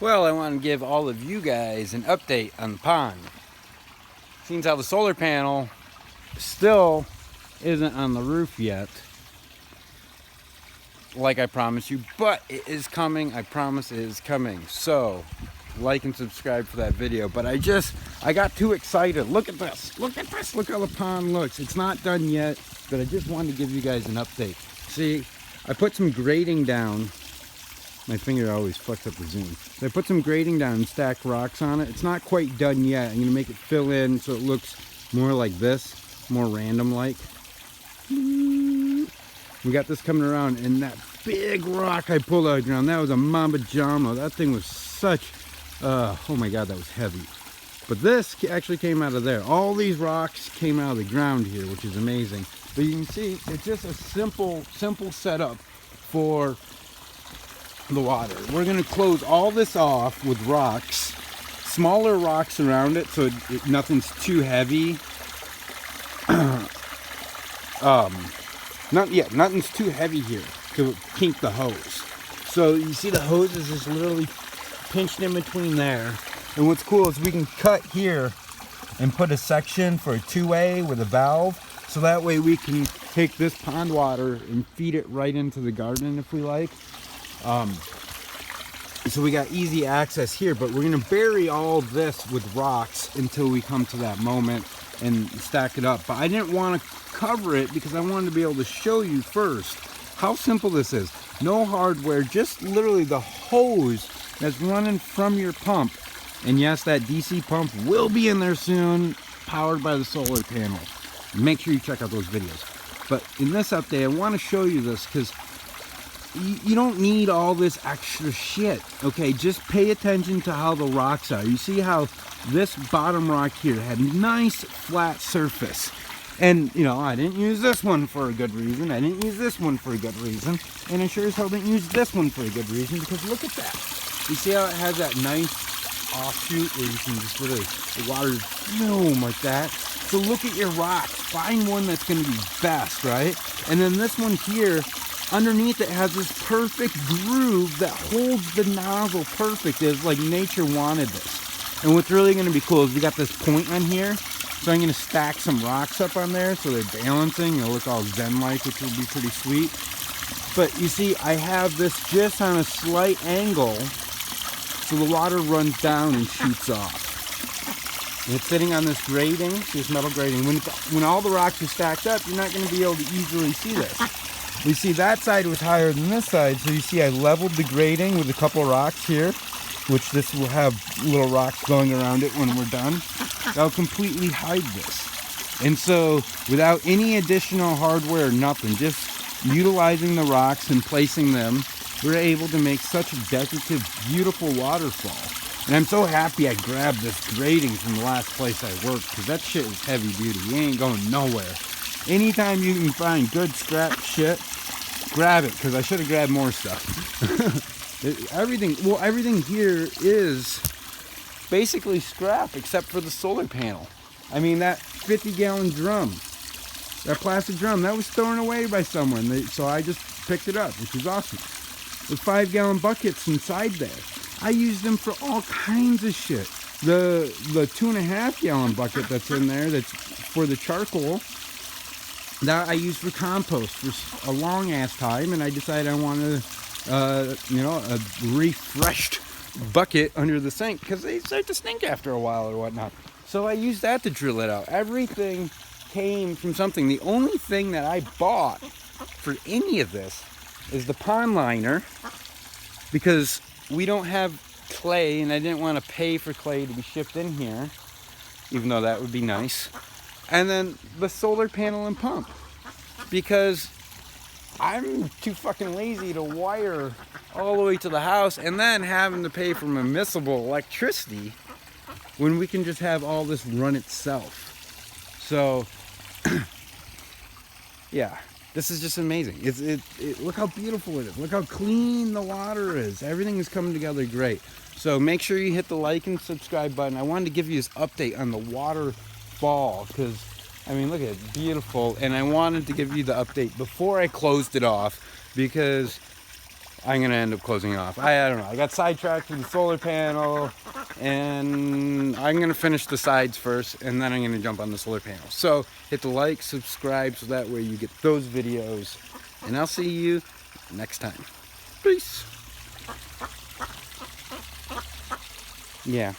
Well, I want to give all of you guys an update on the pond. Seems how the solar panel still isn't on the roof yet, like I promised you, but it is coming. I promise it is coming. So, like and subscribe for that video. But I got too excited. Look at this. Look at this. Look how the pond looks. It's not done yet, but I just wanted to give you guys an update. See, I put some grading down. My finger always fucks up the zoom. So I put some grading down and stacked rocks on it. It's not quite done yet. I'm going to make it fill in so it looks more like this, more random like. We got this coming around, and that big rock I pulled out of the ground, that was a Mamba Jama. That thing was such, oh my God, that was heavy. But this actually came out of there. All these rocks came out of the ground here, which is amazing. But you can see, it's just a simple setup for the water. We're going to close all this off with rocks, smaller rocks around it, so nothing's too heavy. Nothing's too heavy here to kink the hose. So you see the hose is just literally pinched in between there. And what's cool is we can cut here and put a section for a two-way with a valve. So that way we can take this pond water and feed it right into the garden if we like. So we got easy access here, but we're gonna bury all this with rocks until we come to that moment and stack it up. But I didn't want to cover it because I wanted to be able to show you first how simple this is. No hardware, just literally the hose that's running from your pump. And yes, that DC pump will be in there soon, powered by the solar panel. Make sure you check out those videos. But in this update, I want to show you this because you don't need all this extra shit, okay? Just pay attention to how the rocks are. You see how this bottom rock here had nice flat surface. And, you know, I didn't use this one for a good reason. I didn't use this one for a good reason. And I sure as hell didn't use this one for a good reason, because look at that. You see how it has that nice offshoot where you can just literally, the water boom like that. So look at your rocks. Find one that's going to be best, right? And then this one here, underneath it has this perfect groove that holds the nozzle perfect. It's like nature wanted this. And what's really going to be cool is we got this point on here. So I'm going to stack some rocks up on there so they're balancing. It'll look all zen-like, which will be pretty sweet. But you see, I have this just on a slight angle so the water runs down and shoots off. And it's sitting on this grating, this metal grating. When all the rocks are stacked up, you're not going to be able to easily see this. You see that side was higher than this side, so you see I leveled the grating with a couple rocks here, which this will have little rocks going around it when we're done. That'll completely hide this. And so without any additional hardware or nothing, just utilizing the rocks and placing them, we're able to make such a decorative, beautiful waterfall. And I'm so happy I grabbed this grating from the last place I worked, because that shit is heavy duty. You ain't going nowhere. Anytime you can find good scrap shit, grab it, because I should have grabbed more stuff. Everything here is basically scrap except for the solar panel. I mean, that 50-gallon drum, that plastic drum, that was thrown away by someone. So I just picked it up, which is awesome. With 5-gallon buckets inside there. I use them for all kinds of shit. The 2.5-gallon bucket that's in there, that's for the charcoal, that I use for compost for a long ass time, and I decided I wanted a refreshed bucket under the sink because they start to stink after a while or whatnot. So I used that to drill it out. Everything came from something. The only thing that I bought for any of this is the pond liner, because we don't have clay, and I didn't want to pay for clay to be shipped in here, even though that would be nice. And then the solar panel and pump, because I'm too fucking lazy to wire all the way to the house and then having to pay for municipal electricity when we can just have all this run itself. So yeah, this is just amazing. Look how beautiful it is. Look how clean the water is. Everything is coming together great. So make sure you hit the like and subscribe button. I wanted to give you this update on the waterfall because, I mean, look at it, beautiful. And I wanted to give you the update before I closed it off because I'm going to end up closing it off. I don't know. I got sidetracked with the solar panel, and I'm going to finish the sides first, and then I'm going to jump on the solar panel. So hit the like, subscribe, so that way you get those videos, and I'll see you next time. Peace. Yeah.